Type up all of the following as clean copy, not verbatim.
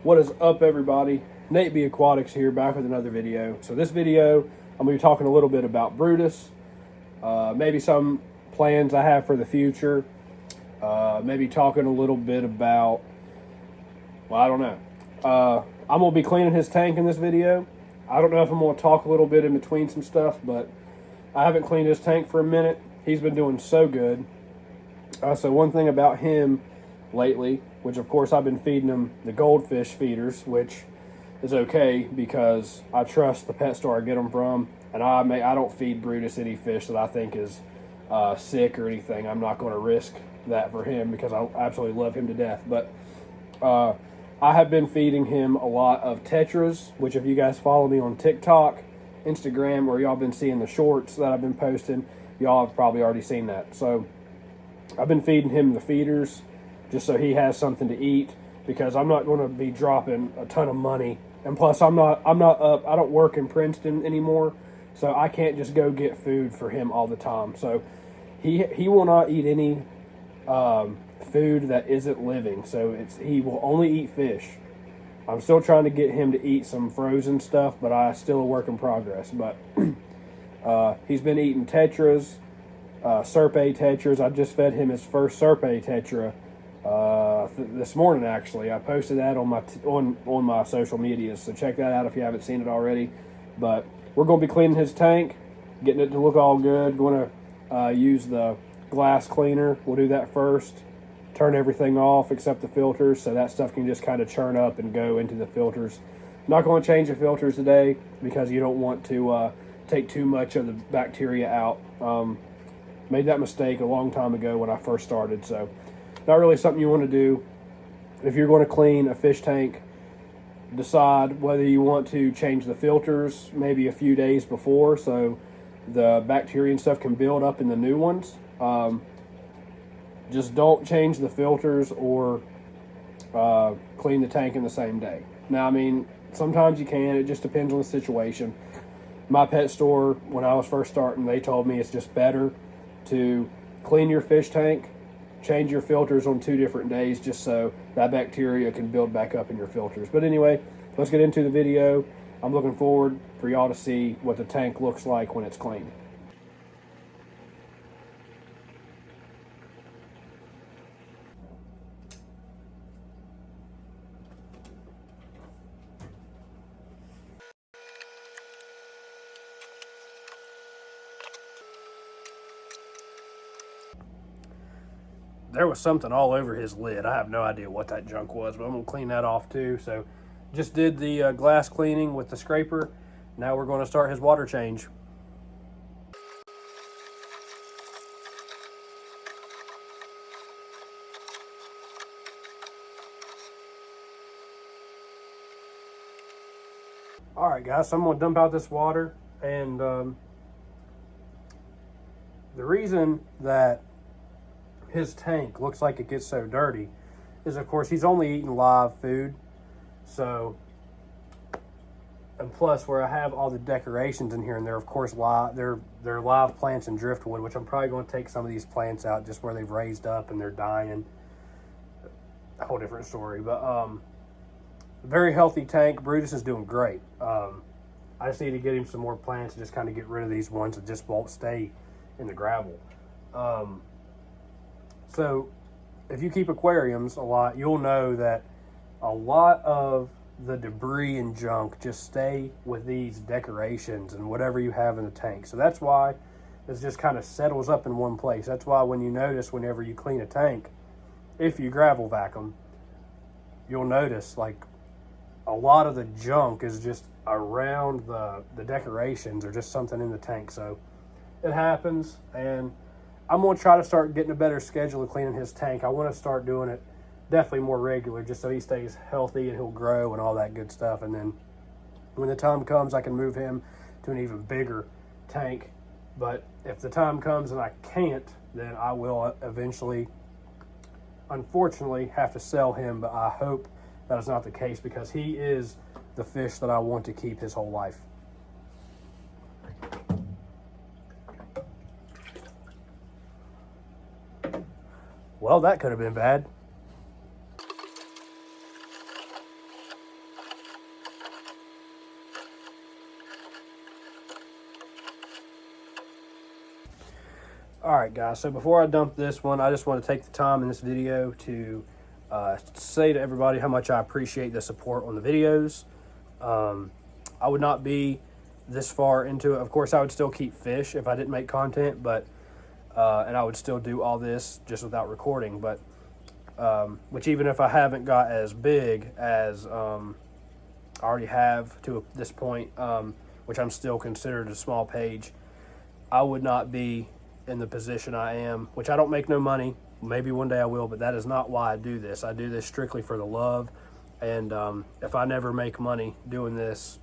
What is up, everybody? Nate B Aquatics here, back with another video. So this video, I'm going to be talking a little bit about Brutus, maybe some plans I have for the future, maybe talking a little bit about, well, I don't know. I'm going to be cleaning his tank in this video. I don't know if I'm going to talk a little bit in between some stuff, but I haven't cleaned his tank for a minute. He's been doing so good. So one thing about him lately, which of course I've been feeding him the goldfish feeders, which is okay because I trust the pet store I get them from, and I don't feed Brutus any fish that I think is sick or anything. I'm not going to risk that for him because I absolutely love him to death. But I have been feeding him a lot of tetras, which if you guys follow me on TikTok, Instagram, or y'all been seeing the shorts that I've been posting, y'all have probably already seen that. So I've been feeding him the feeders just so he has something to eat, because I'm not going to be dropping a ton of money. And plus, I don't work in Princeton anymore, so I can't just go get food for him all the time. So he will not eat any food that isn't living. So he will only eat fish. I'm still trying to get him to eat some frozen stuff, but I still a work in progress. But he's been eating tetras, Serpe tetras. I just fed him his first Serpe tetra this morning. Actually, I posted that on my social media, so check that out if you haven't seen it already. But we're going to be cleaning his tank, getting it to look all good. Going to use the glass cleaner. We'll do that first. Turn everything off except the filters, so that stuff can just kind of churn up and go into the filters. Not going to change the filters today because you don't want to take too much of the bacteria out. Made that mistake a long time ago when I first started, so not really something you want to do. If you're going to clean a fish tank, decide whether you want to change the filters maybe a few days before so the bacteria and stuff can build up in the new ones. Just don't change the filters or clean the tank in the same day. Now, I mean, sometimes you can. It just depends on the situation. My pet store, when I was first starting, they told me it's just better to clean your fish tank, change your filters on 2 different days just so that bacteria can build back up in your filters. But anyway, let's get into the video. I'm looking forward for y'all to see what the tank looks like when it's clean. There was something all over his lid. I have no idea what that junk was, but I'm going to clean that off too. So just did the glass cleaning with the scraper. Now we're going to start his water change. All right, guys, so I'm going to dump out this water. And the reason that his tank looks like it gets so dirty is, of course, he's only eating live food. So, and plus where I have all the decorations in here, and they're of course they're live plants and driftwood, which I'm probably going to take some of these plants out just where they've raised up and they're dying. A whole different story. But very healthy tank. Brutus is doing great. I just need to get him some more plants and just kind of get rid of these ones that just won't stay in the gravel. So if you keep aquariums a lot, you'll know that a lot of the debris and junk just stay with these decorations and whatever you have in the tank. So that's why it just kind of settles up in one place. That's why when you notice whenever you clean a tank, if you gravel vacuum, you'll notice like a lot of the junk is just around the decorations or just something in the tank. So it happens, and I'm going to try to start getting a better schedule of cleaning his tank. I want to start doing it definitely more regular just so he stays healthy and he'll grow and all that good stuff. And then when the time comes, I can move him to an even bigger tank. But if the time comes and I can't, then I will eventually, unfortunately, have to sell him. But I hope that is not the case because he is the fish that I want to keep his whole life. Well, that could have been bad. All right, guys, so before I dump this one, I just want to take the time in this video to say to everybody how much I appreciate the support on the videos. I would not be this far into it. Of course, I would still keep fish if I didn't make content, but and I would still do all this just without recording. But which, even if I haven't got as big as I already have to this point, which I'm still considered a small page, I would not be in the position I am, which I don't make no money. Maybe one day I will, but that is not why I do this. I do this strictly for the love. And if I never make money doing this,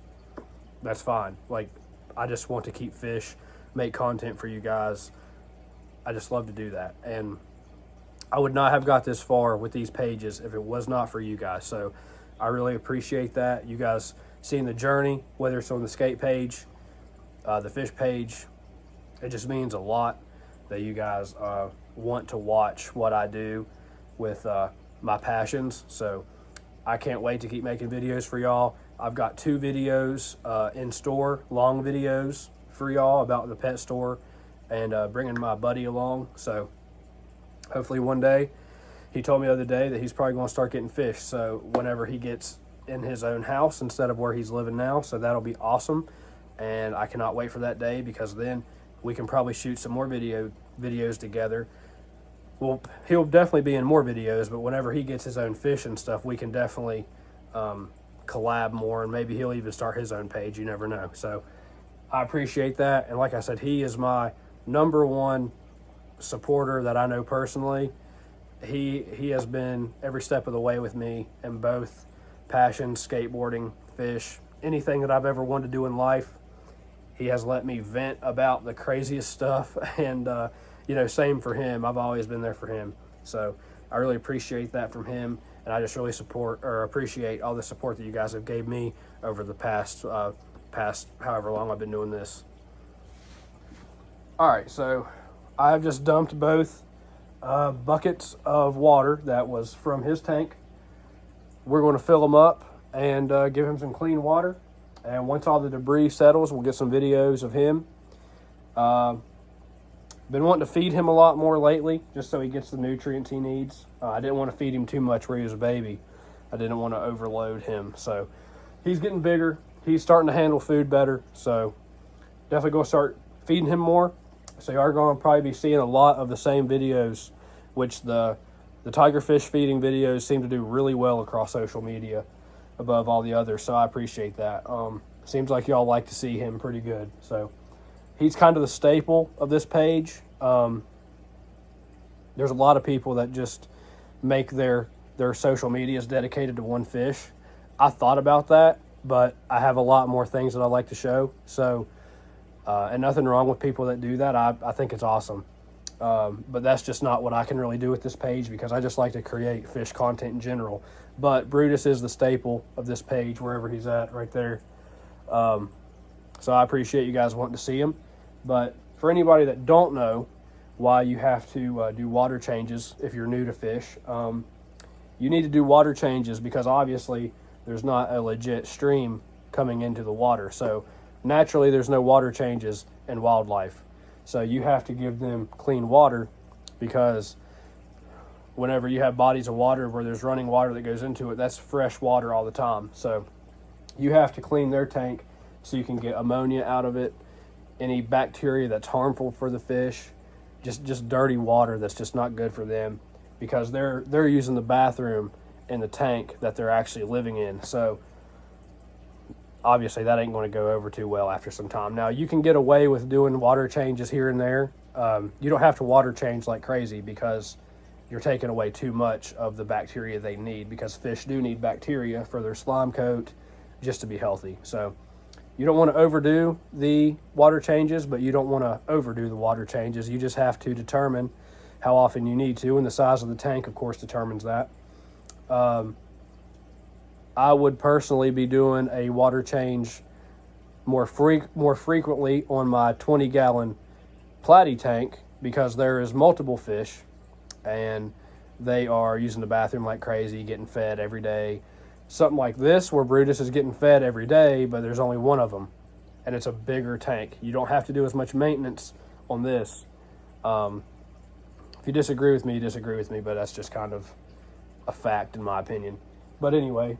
that's fine. Like, I just want to keep fish, make content for you guys. I just love to do that. And I would not have got this far with these pages if it was not for you guys. So I really appreciate that. You guys seeing the journey, whether it's on the skate page, the fish page, it just means a lot that you guys want to watch what I do with my passions. So I can't wait to keep making videos for y'all. I've got 2 videos in store, long videos for y'all about the pet store and bringing my buddy along. So hopefully one day, he told me the other day that he's probably going to start getting fish. So whenever he gets in his own house instead of where he's living now. So that'll be awesome. And I cannot wait for that day, because then we can probably shoot some more videos together. Well, he'll definitely be in more videos, but whenever he gets his own fish and stuff, we can definitely collab more, and maybe he'll even start his own page. You never know. So I appreciate that. And like I said, he is my #1 supporter that I know personally. He has been every step of the way with me in both passions, skateboarding, fish, anything that I've ever wanted to do in life. He has let me vent about the craziest stuff, and same for him. I've always been there for him. So I really appreciate that from him, and I just really appreciate all the support that you guys have gave me over the past however long I've been doing this. All right, so I've just dumped both buckets of water that was from his tank. We're going to fill them up and give him some clean water. And once all the debris settles, we'll get some videos of him. Been wanting to feed him a lot more lately, just so he gets the nutrients he needs. I didn't want to feed him too much where he was a baby. I didn't want to overload him. So he's getting bigger. He's starting to handle food better. So definitely going to start feeding him more. So you are going to probably be seeing a lot of the same videos, which the tiger fish feeding videos seem to do really well across social media above all the others. So I appreciate that. Seems like y'all like to see him pretty good. So he's kind of the staple of this page. There's a lot of people that just make their social medias dedicated to one fish. I thought about that, but I have a lot more things that I like to show. So, and nothing wrong with people that do that. I think it's awesome. But that's just not what I can really do with this page, because I just like to create fish content in general. But Brutus is the staple of this page, wherever he's at, right there. So I appreciate you guys wanting to see him. But for anybody that don't know why you have to do water changes if you're new to fish, you need to do water changes because obviously there's not a legit stream coming into the water. So naturally there's no water changes in wildlife. So you have to give them clean water, because whenever you have bodies of water where there's running water that goes into it, that's fresh water all the time. So you have to clean their tank so you can get ammonia out of it, any bacteria that's harmful for the fish, just dirty water that's just not good for them, because they're using the bathroom in the tank that they're actually living in. So obviously that ain't going to go over too well after some time. Now, you can get away with doing water changes here and there. You don't have to water change like crazy, because you're taking away too much of the bacteria they need, because fish do need bacteria for their slime coat just to be healthy. So you don't want to overdo the water changes, but you don't want to overdo the water changes. You just have to determine how often you need to, and the size of the tank, of course, determines that. I would personally be doing a water change more frequently on my 20-gallon platy tank, because there is multiple fish and they are using the bathroom like crazy, getting fed every day. Something like this where Brutus is getting fed every day, but there's only one of them, and it's a bigger tank. You don't have to do as much maintenance on this If you disagree with me, you disagree with me, but that's just kind of a fact in my opinion. But anyway,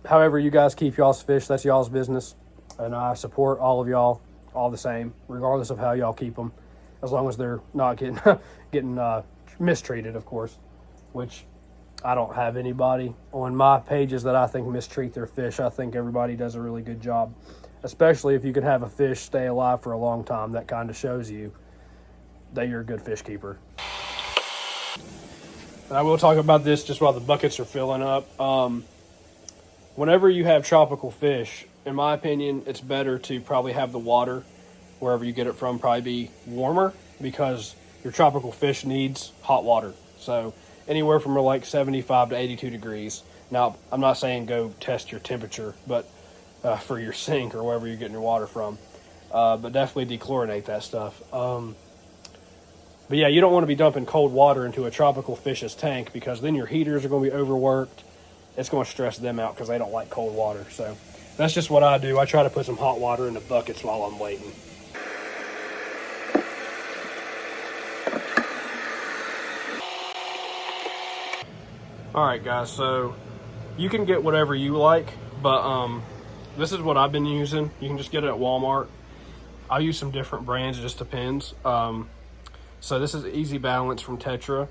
however you guys keep y'all's fish, that's y'all's business. And I support all of y'all all the same, regardless of how y'all keep them, as long as they're not getting mistreated, of course, which I don't have anybody on my pages that I think mistreat their fish. I think everybody does a really good job, especially if you can have a fish stay alive for a long time. That kind of shows you that you're a good fish keeper. And I will talk about this just while the buckets are filling up. Whenever you have tropical fish, in my opinion, it's better to probably have the water, wherever you get it from, probably be warmer, because your tropical fish needs hot water. So anywhere from like 75 to 82 degrees. Now, I'm not saying go test your temperature, but for your sink or wherever you're getting your water from. But definitely dechlorinate that stuff. But yeah, you don't want to be dumping cold water into a tropical fish's tank, because then your heaters are going to be overworked. It's going to stress them out because they don't like cold water. So that's just what I do. I try to put some hot water in the buckets while I'm waiting. All right, guys, so you can get whatever you like, but this is what I've been using. You can just get it at Walmart. I'll use some different brands. It just depends. So this is Easy Balance from Tetra.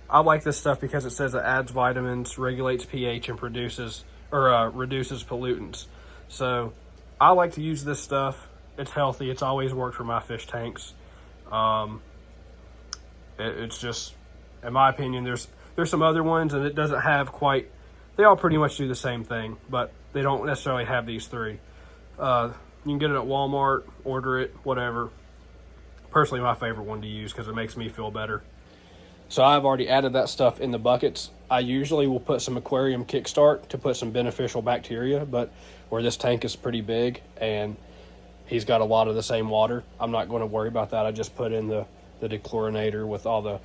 I like this stuff because it says it adds vitamins, regulates pH, and reduces pollutants. So I like to use this stuff. It's healthy. It's always worked for my fish tanks. It's just, in my opinion, there's some other ones, and it doesn't have quite, they all pretty much do the same thing, but they don't necessarily have these three. You can get it at Walmart, order it, whatever. Personally, my favorite one to use because it makes me feel better. So I've already added that stuff in the buckets. I usually will put some aquarium kickstart to put some beneficial bacteria, but where this tank is pretty big and he's got a lot of the same water, I'm not going to worry about that. I just put in the dechlorinator with all the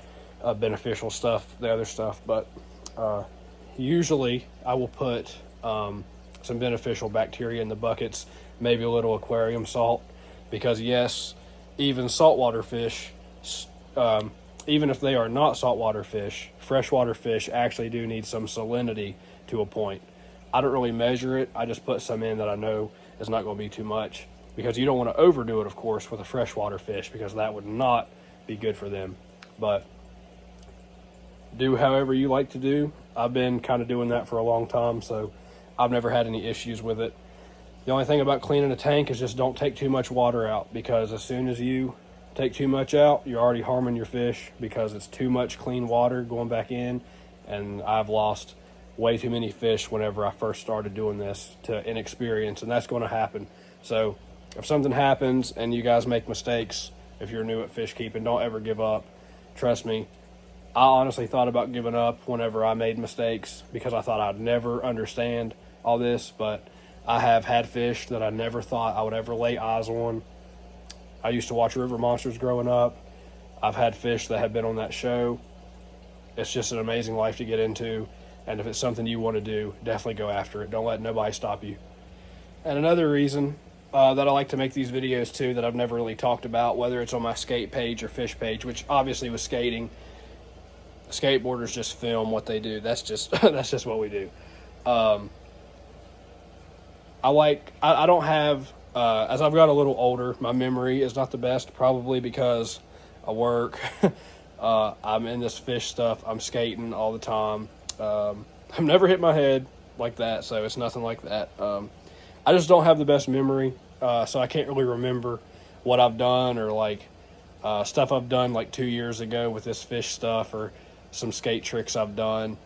beneficial stuff, the other stuff. But usually I will put some beneficial bacteria in the buckets, maybe a little aquarium salt, because yes, even saltwater fish, even if they are not saltwater fish, freshwater fish actually do need some salinity to a point. I don't really measure it. I just put some in that I know is not going to be too much, because you don't want to overdo it, of course, with a freshwater fish, because that would not be good for them. But do however you like to do. I've been kind of doing that for a long time, so I've never had any issues with it. The only thing about cleaning a tank is just don't take too much water out, because as soon as you take too much out, you're already harming your fish, because it's too much clean water going back in. And I've lost way too many fish whenever I first started doing this to inexperience, and that's going to happen. So if something happens and you guys make mistakes, if you're new at fish keeping, don't ever give up. Trust me, I honestly thought about giving up whenever I made mistakes, because I thought I'd never understand all this, but I have had fish that I never thought I would ever lay eyes on. I used to watch River Monsters growing up. I've had fish that have been on that show. It's just an amazing life to get into, and if it's something you want to do, definitely go after it. Don't let nobody stop you. And another reason that I like to make these videos too, that I've never really talked about, whether it's on my skate page or fish page, which obviously with skating, skateboarders just film what they do. That's just that's just what we do. I don't have, as I've got a little older, my memory is not the best, probably because I work. I'm in this fish stuff. I'm skating all the time. I've never hit my head like that, so it's nothing like that. I just don't have the best memory, so I can't really remember what I've done, or like stuff I've done like 2 years ago with this fish stuff, or some skate tricks I've done.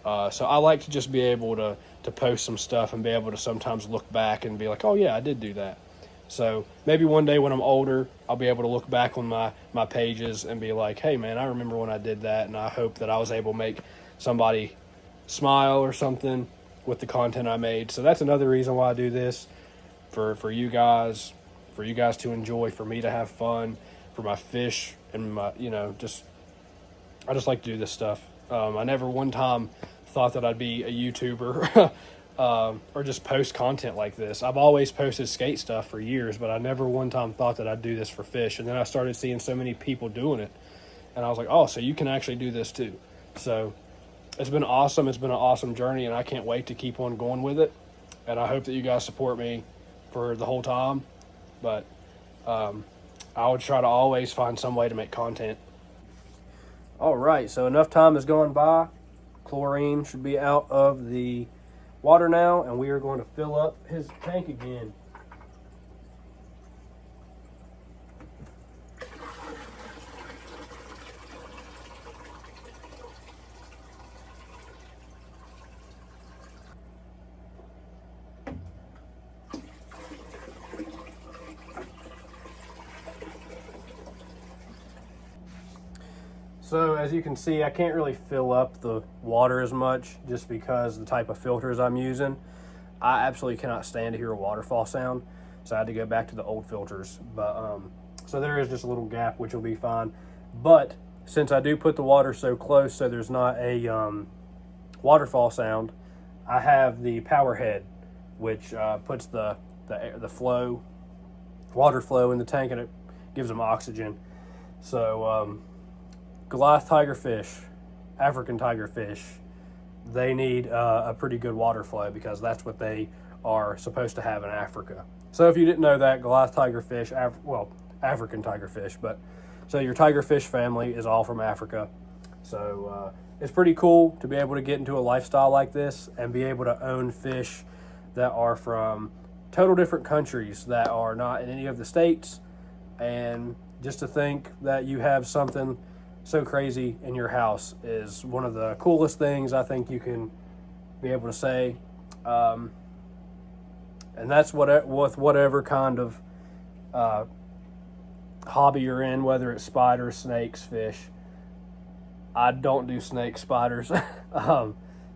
So I like to just be able to post some stuff and be able to sometimes look back and be like, oh yeah, I did do that. So maybe one day when I'm older, I'll be able to look back on my pages and be like, hey man, I remember when I did that, and I hope that I was able to make somebody smile or something with the content I made. So that's another reason why I do this, for you guys to enjoy, for me to have fun, for my fish, and my, I just like to do this stuff. I never one time thought that I'd be a YouTuber or just post content like this. I've always posted skate stuff for years, but I never one time thought that I'd do this for fish. And then I started seeing so many people doing it, And I was like, oh, so you can actually do this too. So it's been awesome. It's been an awesome journey, and I can't wait to keep on going with it. And I hope that you guys support me for the whole time. But I would try to always find some way to make content. All right, so enough time has gone by. Chlorine should be out of the water now, and we are going to fill up his tank again. So as you can see, I can't really fill up the water as much just because the type of filters I'm using. I absolutely cannot stand to hear a waterfall sound, so I had to go back to the old filters. But so there is just a little gap, which will be fine. But since I do put the water so close so there's not a waterfall sound, I have the power head, which puts the flow, water flow in the tank, and it gives them oxygen. So Goliath tigerfish, African tigerfish, they need a pretty good water flow because that's what they are supposed to have in Africa. So if you didn't know that, Goliath tigerfish, African tigerfish, but so your tigerfish family is all from Africa. So it's pretty cool to be able to get into a lifestyle like this and be able to own fish that are from total different countries that are not in any of the states. And just to think that you have something so crazy in your house is one of the coolest things I think you can be able to say. And that's with whatever kind of hobby you're in, whether it's spiders, snakes, fish. I don't do snakes, spiders,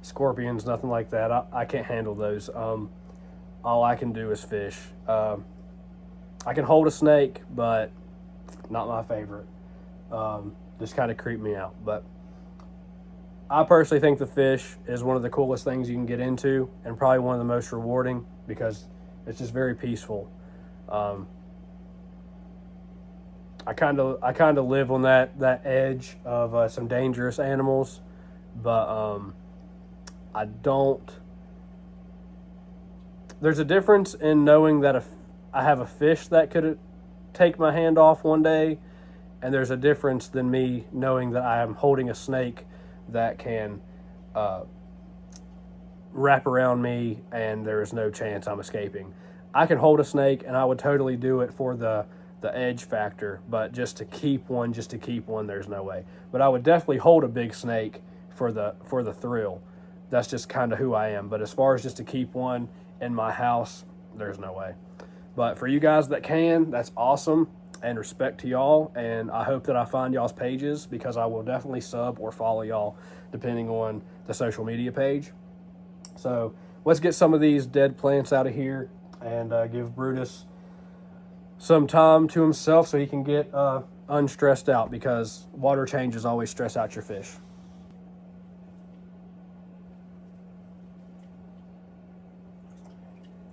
scorpions, nothing like that. I can't handle those. All I can do is fish. I can hold a snake, but not my favorite. Just kind of creep me out. But I personally think the fish is one of the coolest things you can get into, and probably one of the most rewarding because it's just very peaceful. I kind of live on that edge of some dangerous animals, but I don't. There's a difference in knowing that I have a fish that could take my hand off one day. And there's a difference than me knowing that I am holding a snake that can wrap around me and there is no chance I'm escaping. I can hold a snake and I would totally do it for the edge factor, but just to keep one, there's no way. But I would definitely hold a big snake for the thrill. That's just kind of who I am. But as far as just to keep one in my house, there's no way. But for you guys that can, that's awesome. And respect to y'all, and I hope that I find y'all's pages because I will definitely sub or follow y'all depending on the social media page. So let's get some of these dead plants out of here and give Brutus some time to himself so he can get unstressed out, because water changes always stress out your fish.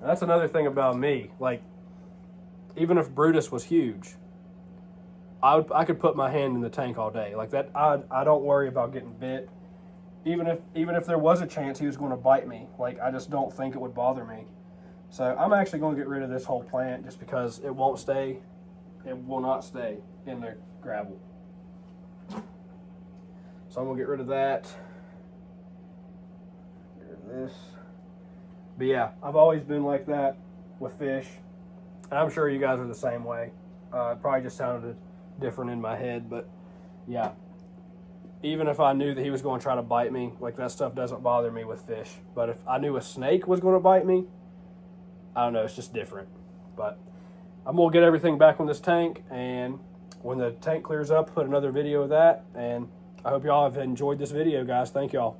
That's another thing about me. Like, even if Brutus was huge, I could put my hand in the tank all day. Like that, I don't worry about getting bit. Even if there was a chance he was going to bite me, like I just don't think it would bother me. So I'm actually going to get rid of this whole plant just because it will not stay in the gravel. So I'm going to get rid of that. Get rid of this. But yeah, I've always been like that with fish. And I'm sure you guys are the same way. It probably just sounded different in my head, but yeah. Even if I knew that he was going to try to bite me, like that stuff doesn't bother me with fish. But if I knew a snake was going to bite me, I don't know, it's just different. But I'm going to get everything back on this tank, and when the tank clears up, put another video of that. And I hope y'all have enjoyed this video, guys. Thank y'all.